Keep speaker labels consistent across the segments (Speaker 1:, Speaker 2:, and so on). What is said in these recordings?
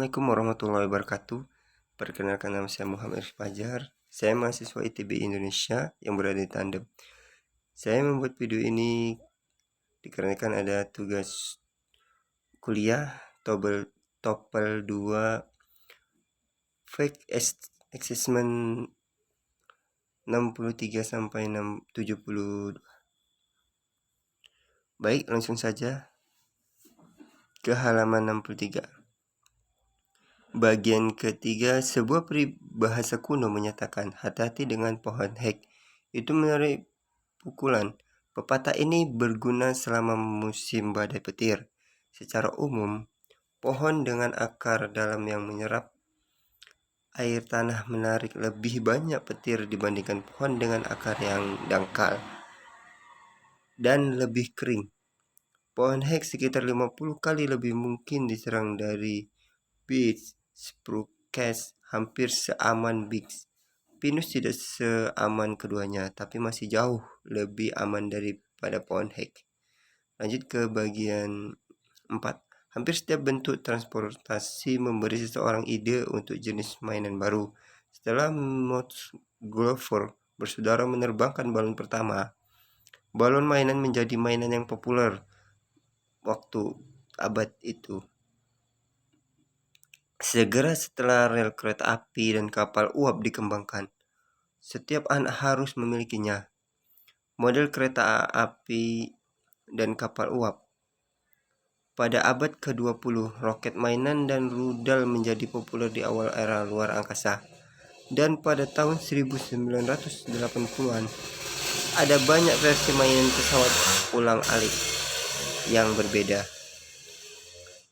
Speaker 1: Assalamualaikum warahmatullahi wabarakatuh. Perkenalkan, nama saya Muhammad Fajar. Saya mahasiswa ITB Indonesia yang berada di Tandem. Saya membuat video ini dikarenakan ada tugas kuliah TOEFL 2 Fake Assessment 63 sampai 70. Baik, langsung saja ke halaman 63. Bagian ketiga, sebuah peribahasa kuno menyatakan, hati-hati dengan pohon hek, itu menarik pukulan. Pepatah ini berguna selama musim badai petir. Secara umum, pohon dengan akar dalam yang menyerap air tanah menarik lebih banyak petir dibandingkan pohon dengan akar yang dangkal dan lebih kering. Pohon hek sekitar 50 kali lebih mungkin diserang dari beech spruce, hampir seaman beech pinus. Tidak seaman keduanya, tapi masih jauh lebih aman daripada pohon hek. Lanjut ke bagian 4. Hampir setiap bentuk transportasi memberi seseorang ide untuk jenis mainan baru. Setelah Montgolfier bersaudara menerbangkan balon pertama, balon mainan menjadi mainan yang populer waktu abad itu. Segera setelah rel kereta api dan kapal uap dikembangkan, setiap anak harus memilikinya. Model kereta api dan kapal uap. Pada abad ke-20, roket mainan dan rudal menjadi populer di awal era luar angkasa. Dan pada tahun 1980-an, ada banyak versi mainan pesawat ulang-alik yang berbeda.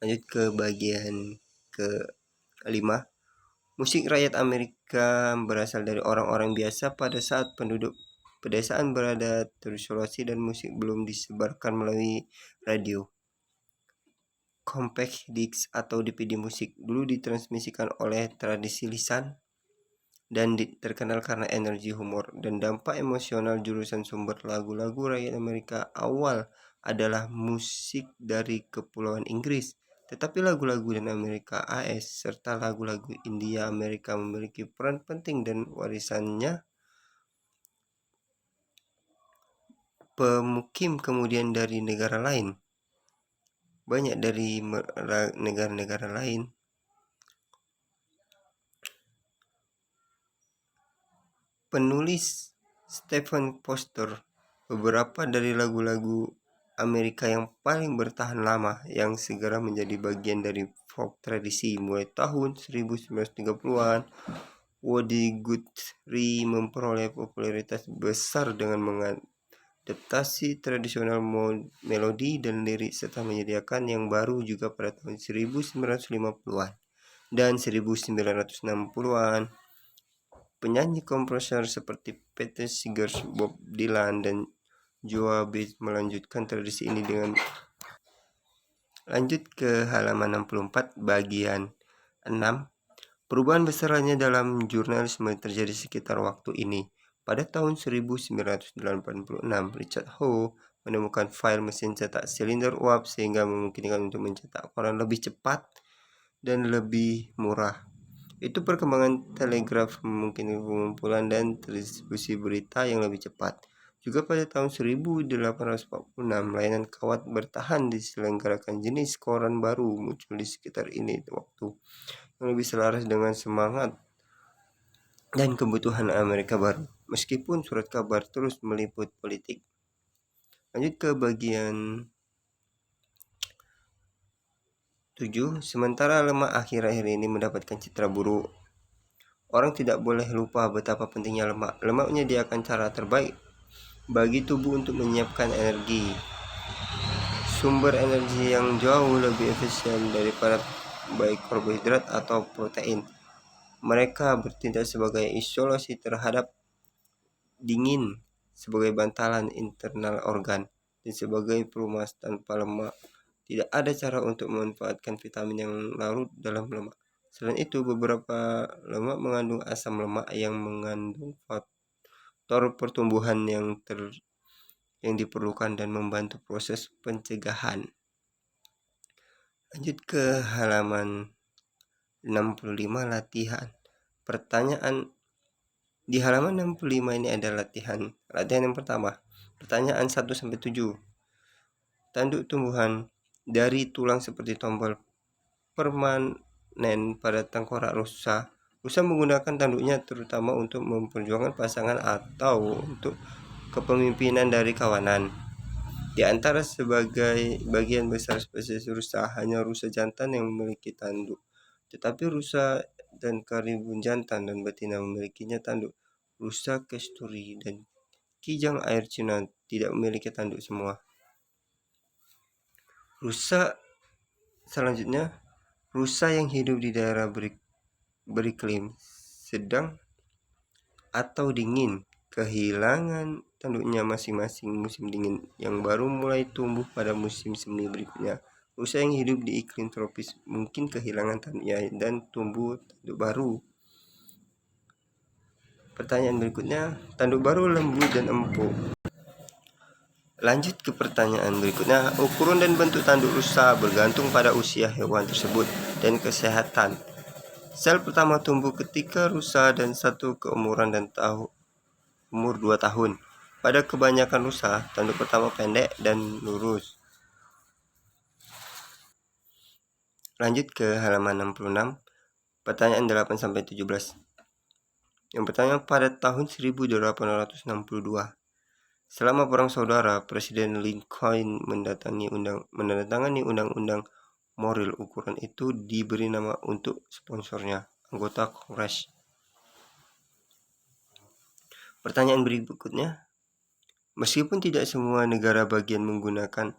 Speaker 1: Lanjut ke bagian ke-5. Musik rakyat Amerika berasal dari orang-orang biasa pada saat penduduk pedesaan berada terisolasi dan musik belum disebarkan melalui radio. Compact disc atau DVD musik dulu ditransmisikan oleh tradisi lisan dan terkenal karena energi humor dan dampak emosional. Jurusan sumber lagu-lagu rakyat Amerika awal adalah musik dari Kepulauan Inggris, tetapi lagu-lagu dan Amerika AS serta lagu-lagu India Amerika memiliki peran penting dan warisannya. Pemukim kemudian dari negara lain, banyak dari negara-negara lain. Penulis Stephen Foster, beberapa dari lagu-lagu Amerika yang paling bertahan lama yang segera menjadi bagian dari folk tradisi mulai tahun 1930-an. Woody Guthrie memperoleh popularitas besar dengan mengadaptasi tradisional melodi dan lirik serta menyediakan yang baru juga pada tahun 1950-an dan 1960-an. Penyanyi komposer seperti Pete Seeger, Bob Dylan, dan Joe Baez melanjutkan tradisi ini dengan. Lanjut ke halaman 64 bagian 6. Perubahan besar lainnya dalam jurnalisme terjadi sekitar waktu ini. Pada tahun 1986, Richard Howe menemukan file mesin cetak silinder uap sehingga memungkinkan untuk mencetak koran lebih cepat dan lebih murah. Itu perkembangan telegraf memungkinkan pengumpulan dan distribusi berita yang lebih cepat. Juga pada tahun 1846, layanan kawat bertahan diselenggarakan. Jenis koran baru muncul di sekitar ini waktu yang lebih selaras dengan semangat dan kebutuhan Amerika baru, meskipun surat kabar terus meliput politik. Lanjut ke bagian 7. Sementara lemak akhir-akhir ini mendapatkan citra buruk, orang tidak boleh lupa betapa pentingnya lemak. Lemak menyediakan cara terbaik bagi tubuh untuk menyiapkan energi. Sumber energi yang jauh lebih efisien daripada baik karbohidrat atau protein. Mereka bertindak sebagai isolasi terhadap dingin, sebagai bantalan internal organ, dan sebagai pelumas. Tanpa lemak, tidak ada cara untuk memanfaatkan vitamin yang larut dalam lemak. Selain itu, beberapa lemak mengandung asam lemak yang mengandung faktor pertumbuhan yang diperlukan dan membantu proses pencegahan. Lanjut ke halaman 65 latihan. Pertanyaan di halaman 65 ini ada latihan. Latihan yang pertama. Pertanyaan 1 sampai 7. Tanduk tumbuhan dari tulang seperti tombol permanen pada tengkorak rusa. Rusa menggunakan tanduknya terutama untuk memperjuangkan pasangan atau untuk kepemimpinan dari kawanan. Di antara sebagai bagian besar spesies rusa, hanya rusa jantan yang memiliki tanduk. Tetapi rusa dan karibun jantan dan betina memilikinya tanduk. Rusa kasturi dan kijang air Cina tidak memiliki tanduk semua. Rusa selanjutnya, rusa yang hidup di daerah beriklim sedang atau dingin kehilangan tanduknya masing-masing musim dingin yang baru mulai tumbuh pada musim semi berikutnya. Rusa yang hidup di iklim tropis mungkin kehilangan tanduknya dan tumbuh tanduk baru. Pertanyaan berikutnya, tanduk baru lembut dan empuk. Lanjut ke pertanyaan berikutnya, ukuran dan bentuk tanduk rusa bergantung pada usia hewan tersebut dan kesehatan. Sel pertama tumbuh ketika rusa dan satu keumuran dan umur 2 tahun. Pada kebanyakan rusa, tanduk pertama pendek dan lurus. Lanjut ke halaman 66, pertanyaan 8 sampai 17. Yang pertama, pada tahun 1862, selama Perang Saudara, Presiden Lincoln menandatangani Undang-Undang Morrill. Ukuran itu diberi nama untuk sponsornya, anggota Kongres. Pertanyaan berikutnya, meskipun tidak semua negara bagian menggunakan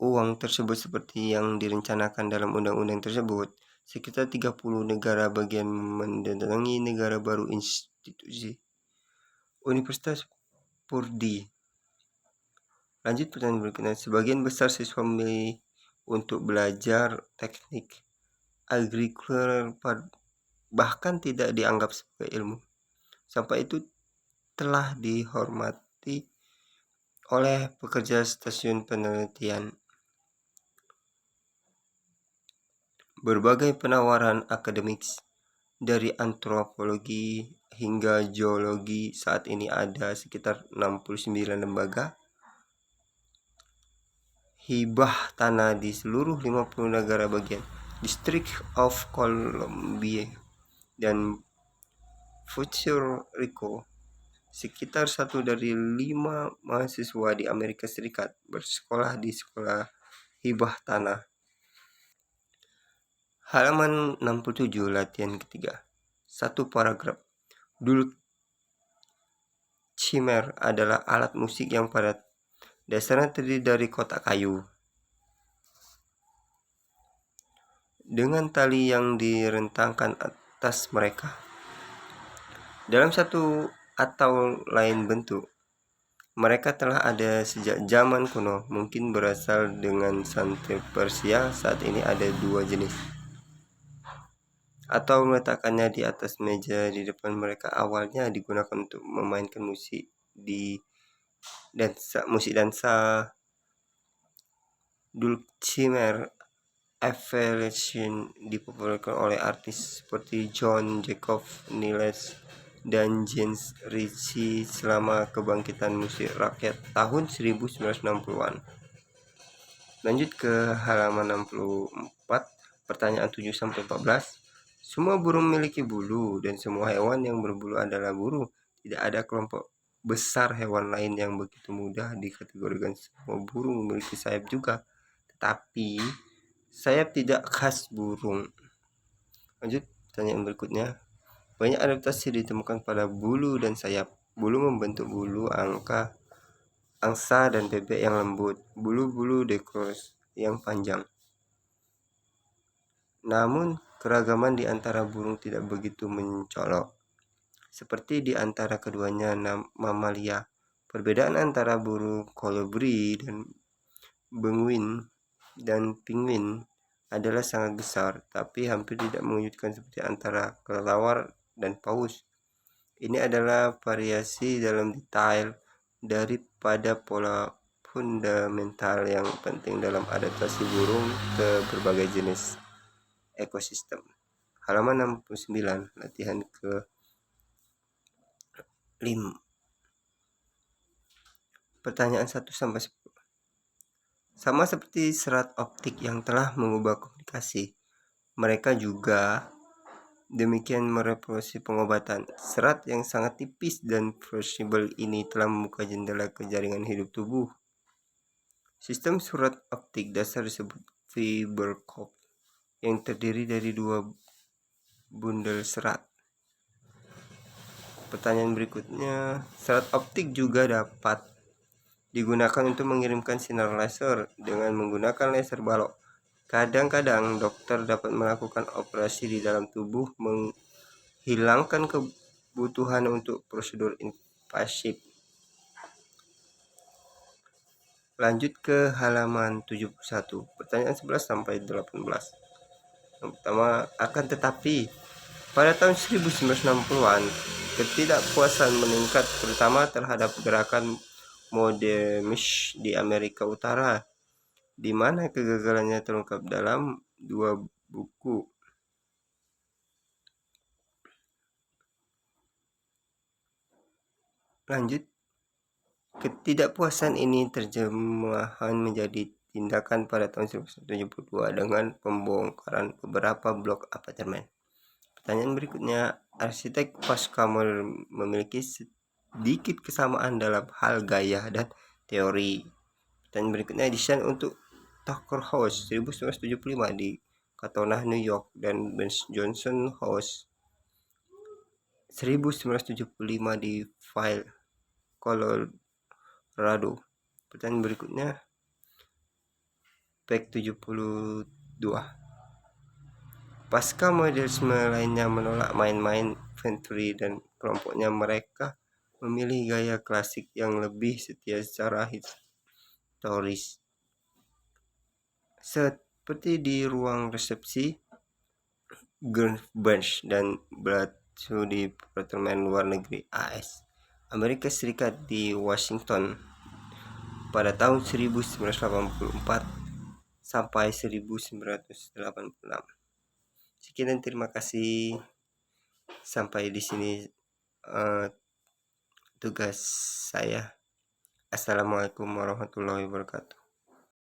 Speaker 1: uang tersebut seperti yang direncanakan dalam undang-undang tersebut, sekitar 30 negara bagian mendatangi negara baru institusi Universitas Purdue. Lanjut pertanyaan berikutnya, sebagian besar siswa memilih untuk belajar teknik agrikultur bahkan tidak dianggap sebagai ilmu. Sampai itu telah dihormati oleh pekerja stasiun penelitian. Berbagai penawaran akademik dari antropologi hingga geologi saat ini ada sekitar 69 lembaga hibah tanah di seluruh 50 negara bagian, District of Columbia dan Puerto Rico. Sekitar 1 dari 5 mahasiswa di Amerika Serikat bersekolah di sekolah hibah tanah. Halaman 67, latihan ketiga. 1 paragraf. Dulcimer adalah alat musik yang pada dasarnya terdiri dari kotak kayu dengan tali yang direntangkan atas mereka. Dalam satu atau lain bentuk, mereka telah ada sejak zaman kuno, mungkin berasal dengan santai Persia. Saat ini ada 2 jenis. Atau meletakkannya di atas meja di depan mereka. Awalnya digunakan untuk memainkan musik dansa. Dulcimer Evolution dipopulerkan oleh artis seperti John Jacob Niles dan James Ritchie selama kebangkitan musik rakyat tahun 1960-an. Lanjut ke halaman 64, pertanyaan 7 sampai 14. Semua burung memiliki bulu dan semua hewan yang berbulu adalah burung. Tidak ada kelompok besar hewan lain yang begitu mudah dikategorikan. Semua burung memiliki sayap juga, tetapi sayap tidak khas burung. Lanjut pertanyaan berikutnya. Banyak adaptasi ditemukan pada bulu dan sayap. Bulu membentuk bulu angsa dan bebek yang lembut. Bulu-bulu dekors yang panjang. Namun keragaman di antara burung tidak begitu mencolok, seperti di antara keduanya mamalia. Perbedaan antara burung kolibri dan penguin dan penguin adalah sangat besar, tapi hampir tidak mengejutkan seperti antara kelelawar dan paus. Ini adalah variasi dalam detail daripada pola fundamental yang penting dalam adaptasi burung ke berbagai jenis ekosistem. halaman 69, latihan ke 5. Pertanyaan 1 sampai 10. Sama seperti serat optik yang telah mengubah komunikasi, mereka juga demikian mereproduksi pengobatan. Serat yang sangat tipis dan fleksibel ini telah membuka jendela ke jaringan hidup tubuh. Sistem surat optik dasar disebut fiber cope, yang terdiri dari 2 bundel serat. Pertanyaan berikutnya, serat optik juga dapat digunakan untuk mengirimkan sinar laser dengan menggunakan laser balok. Kadang-kadang dokter dapat melakukan operasi di dalam tubuh menghilangkan kebutuhan untuk prosedur invasif. Lanjut ke halaman 71, pertanyaan 11 sampai 18. Yang pertama, akan tetapi pada tahun 1960-an, ketidakpuasan meningkat terutama terhadap gerakan modernist di Amerika Utara, di mana kegagalannya terungkap dalam 2 buku. Lanjut, ketidakpuasan ini terjemahan menjadi tindakan pada tahun 1972 dengan pembongkaran beberapa blok apartemen. Pertanyaan berikutnya, arsitek pasca memiliki sedikit kesamaan dalam hal gaya dan teori. Pertanyaan berikutnya, desain untuk Tucker House 1975 di Katonah, New York, dan Ben Johnson House 1975 di Vail, Colorado. Pertanyaan berikutnya, PEC 72. Pasca modernisme lainnya menolak main-main Venturi dan kelompoknya, mereka memilih gaya klasik yang lebih setia secara historis. Seperti di ruang resepsi Burns dan Blatchford di Departemen Luar Negeri AS Amerika Serikat di Washington pada tahun 1984 sampai 1986. Sekian dan terima kasih. Sampai di sini tugas saya. Assalamualaikum warahmatullahi wabarakatuh.